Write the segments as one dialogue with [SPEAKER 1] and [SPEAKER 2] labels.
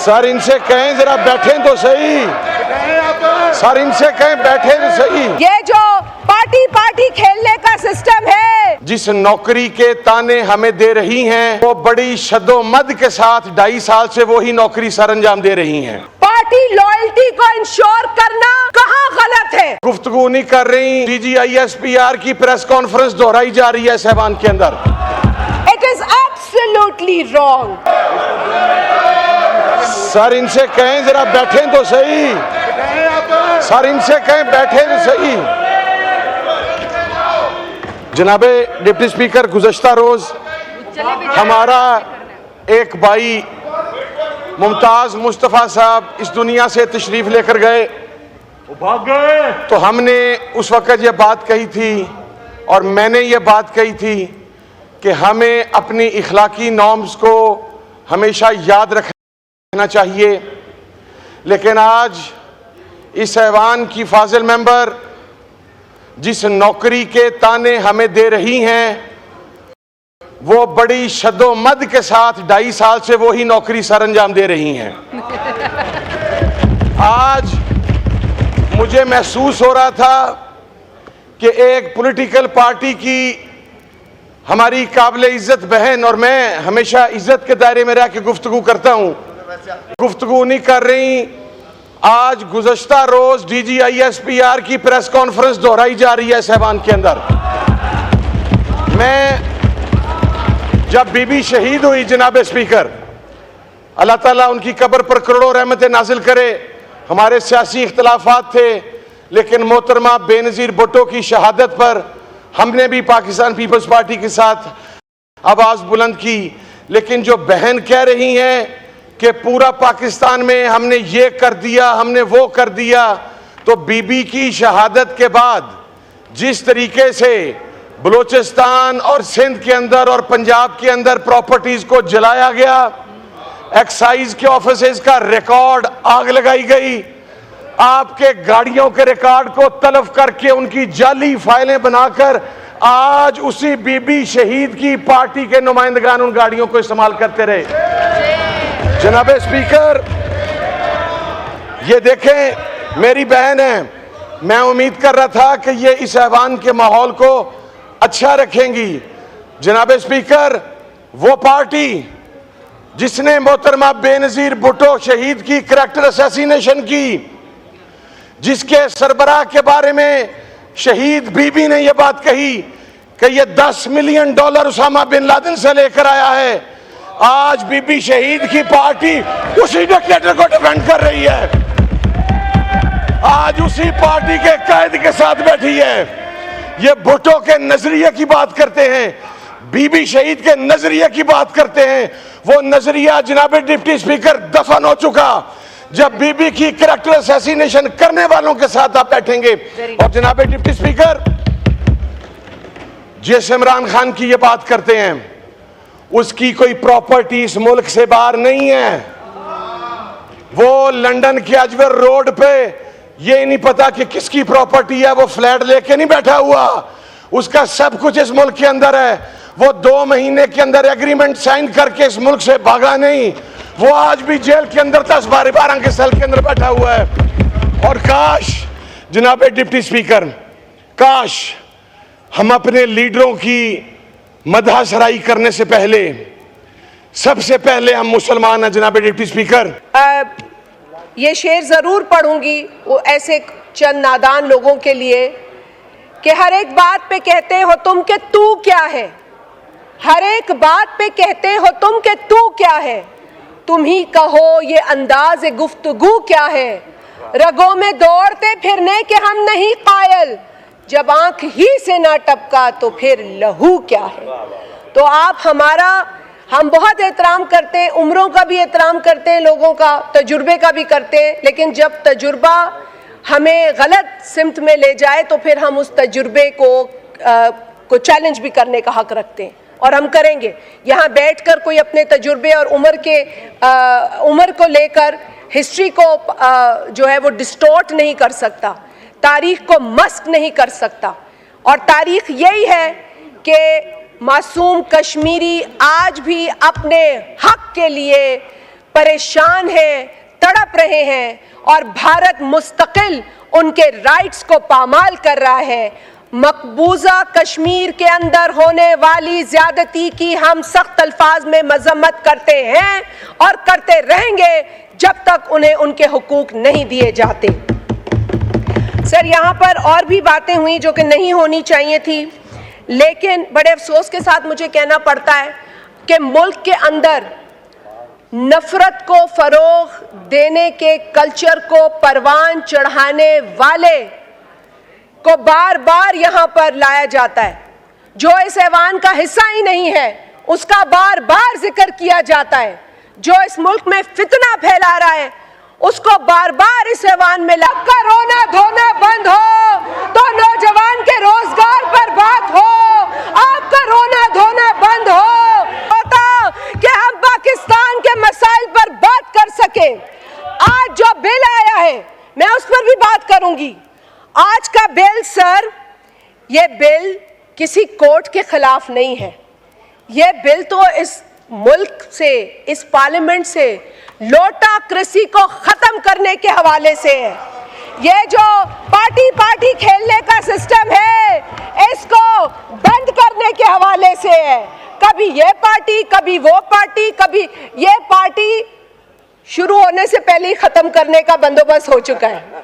[SPEAKER 1] Sir इनसे कहें जरा बैठें तो सही। सर इनसे कहें बैठे तो सही।
[SPEAKER 2] ये जो पार्टी पार्टी खेलने का सिस्टम है,
[SPEAKER 1] जिस नौकरी के ताने हमें दे रही हैं, वो बड़ी शद्दोमद के साथ 2.5 साल से वही नौकरी सर अंजाम दे रही हैं।
[SPEAKER 2] पार्टी लॉयल्टी को इंश्योर करना कहाँ गलत है?
[SPEAKER 1] गुफ्तगू नहीं कर रही। DGISPR की प्रेस कॉन्फ्रेंस दोहराई जा रही है साहिबान के अंदर।
[SPEAKER 2] It is absolutely wrong.
[SPEAKER 1] Sir इनसे कहें जरा बैठें तो सही। सर इनसे कहें बैठे तो सही। जनाबे डिप्टी स्पीकर, गुज़श्ता रोज हमारा एक भाई मुमताज मुस्तफ़ा साहब इस दुनिया से तशरीफ लेकर गए,
[SPEAKER 3] भाग गए।
[SPEAKER 1] तो हमने उस वक़्त ये बात कही थी और मैंने ये बात कही थी कि हमें अपनी इखलाकी नॉर्म्स को हमेशा याद रखना चाहिए। लेकिन आज इस ऐवान की फाजिल मेंबर जिस नौकरी के ताने हमें दे रही हैं, वो बड़ी शद्दोमद के साथ 2.5 साल से वही नौकरी सर अंजाम दे रही हैं। आज मुझे महसूस हो रहा था कि एक पॉलिटिकल पार्टी की हमारी काबिल इज्जत बहन, और मैं हमेशा इज्जत के दायरे में रह के गुफ्तगू करता हूं, गुफ्तगू नहीं कर रही। आज गुज़श्ता रोज DGISPR की प्रेस कॉन्फ्रेंस दोहराई जा रही है साहिबान के अंदर। मैं जब बीबी शहीद हुई, जनाब स्पीकर, अल्लाह ताला उनकी कब्र पर करोड़ों रहमतें नाजिल करे। हमारे सियासी इख्तलाफात थे, लेकिन मोहतरमा बेनज़ीर भुट्टो की शहादत पर हमने भी पाकिस्तान पीपल्स पार्टी के साथ आवाज़ बुलंद की। लेकिन जो बहन कह रही हैं कि पूरा पाकिस्तान में हमने ये कर दिया, हमने वो कर दिया, तो बीबी की शहादत के बाद जिस तरीके से बलूचिस्तान और सिंध के अंदर और पंजाब के अंदर प्रॉपर्टीज को जलाया गया, एक्साइज के ऑफिसेज का रिकॉर्ड आग लगाई गई, आपके गाड़ियों के रिकॉर्ड को तलब करके उनकी जाली फाइलें बनाकर आज उसी बीबी शहीद की पार्टी के नुमाइंदगान उन गाड़ियों को इस्तेमाल करते रहे। जनाब स्पीकर, ये देखें, मेरी बहन है, मैं उम्मीद कर रहा था कि ये इस ऐवान के माहौल को अच्छा रखेंगी। जनाब स्पीकर, वो पार्टी जिसने मोहतरमा बेनज़ीर भुट्टो शहीद की करैक्टर असैसिनेशन की, जिसके सरबराह के बारे में शहीद बीबी ने यह बात कही कि यह $10 मिलियन उसामा बिन लादेन से लेकर आया है, आज बीबी शहीद की पार्टी उसी डिक्टेटर को डिफेंड कर रही है, आज उसी पार्टी के कैद के साथ बैठी है। ये भुट्टो के नजरिए की बात करते हैं, बीबी शहीद के नजरिए की बात करते हैं। वो नजरिया जनाब डिप्टी स्पीकर दफन हो चुका जब बीबी की करैक्टर असैसिनेशन करने वालों के साथ आप बैठेंगे। और जनाब डिप्टी स्पीकर, जिस इमरान खान की ये बात करते हैं, उसकी कोई प्रॉपर्टी इस मुल्क से बाहर नहीं है। वो लंदन के अजवर रोड पे ये नहीं पता कि किसकी प्रॉपर्टी है, वो फ्लैट लेके नहीं बैठा हुआ, उसका सब कुछ इस मुल्क के अंदर है। वो 2 महीने के अंदर एग्रीमेंट साइन करके इस मुल्क से भागा नहीं, वो आज भी जेल के अंदर 10-12 के सेल के अंदर बैठा हुआ है। और काश जनाब डिप्टी स्पीकर, काश हम अपने लीडरों की मदह सराई करने से पहले सबसे पहले हम मुसलमान हैं। जनाब डिप्टी स्पीकर,
[SPEAKER 2] ये शेर जरूर पढ़ूंगी वो ऐसे चंद नादान लोगों के लिए कि हर एक बात पे कहते हो तुम कि तू क्या है, हर एक बात पे कहते हो तुम कि तू क्या है, तुम ही कहो ये अंदाज गुफ्तगू क्या है, रगों में दौड़ते फिरने के हम नहीं कायल, जब आंख ही से ना टपका तो फिर लहू क्या है। तो आप हम बहुत एहतराम करते हैं, उम्रों का भी एहतराम करते हैं, लोगों का तजुर्बे का भी करते हैं, लेकिन जब तजुर्बा हमें गलत सिमत में ले जाए तो फिर हम उस तजुर्बे को चैलेंज भी करने का हक रखते हैं और हम करेंगे। यहाँ बैठकर कोई अपने तजुर्बे और उम्र को लेकर हिस्ट्री को जो है वो डिस्टॉर्ट नहीं कर सकता, तारीख को मस्क नहीं कर सकता। और तारीख यही है कि मासूम कश्मीरी आज भी अपने हक के लिए परेशान हैं, तड़प रहे हैं और भारत मुस्तकिल उनके राइट्स को पामाल कर रहा है। मकबूजा कश्मीर के अंदर होने वाली ज्यादती की हम सख्त अल्फाज में मजम्मत करते हैं और करते रहेंगे जब तक उन्हें उनके हुकूक नहीं दिए जाते। सर, यहाँ पर और भी बातें हुई जो कि नहीं होनी चाहिए थी, लेकिन बड़े अफसोस के साथ मुझे कहना पड़ता है कि मुल्क के अंदर नफरत को फरोग देने के कल्चर को परवान चढ़ाने वाले को बार बार यहाँ पर लाया जाता है। जो इस ऐवान का हिस्सा ही नहीं है उसका बार बार जिक्र किया जाता है। जो इस मुल्क में फितना फैला रहा है उसको बार बार इस ऐवान में लाकर रोना धोना बंद हो तो नौजवान के रोजगार पर बात हो, आपका रोना धोना बंद हो होता कि हम पाकिस्तान के मसाइल पर बात कर सके। आज जो बिल आया है मैं उस पर भी बात करूंगी। आज का बिल सर, ये बिल किसी कोर्ट के खिलाफ नहीं है। ये बिल तो इस मुल्क से, इस पार्लियामेंट से लोटाक्रेसी को खत्म करने के हवाले से है। ये जो पार्टी पार्टी खेलने का सिस्टम है इसको बंद करने के हवाले से है। कभी ये पार्टी, कभी वो पार्टी, कभी ये पार्टी, शुरू होने से पहले ही खत्म करने का बंदोबस्त हो चुका है।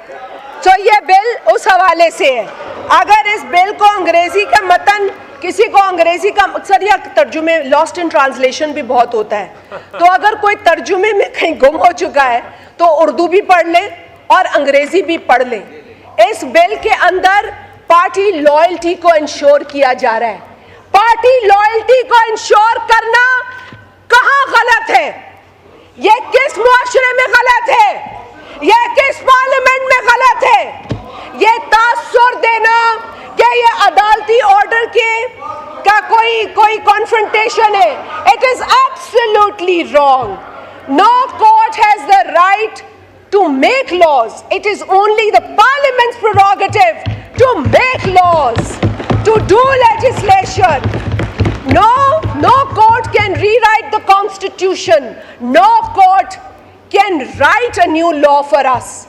[SPEAKER 2] तो ये बिल उस हवाले से है। अगर इस बिल को अंग्रेजी का मतन, किसी को अंग्रेजी का अक्सर या तर्जुमे लॉस्ट इन ट्रांसलेशन भी बहुत होता है, तो अगर कोई तर्जुमे में कहीं गुम हो चुका है तो उर्दू भी पढ़ ले और अंग्रेजी भी पढ़ ले। इस बिल के अंदर पार्टी लॉयल्टी को इंश्योर किया जा रहा है। पार्टी लॉयल्टी को इंश्योर करना कहाँ गलत है? ये किस मुआशरे में गलत है? ये किस पार्लियामेंट में गलत है? ये तासुर देना कि ये अदालती ऑर्डर के का कोई कॉन्फ्रंटेशन है, it is absolutely wrong. No court has the right to make laws. It is only the parliament's prerogative to make laws, to do legislation. No court can rewrite the constitution. No court can write a new law for us.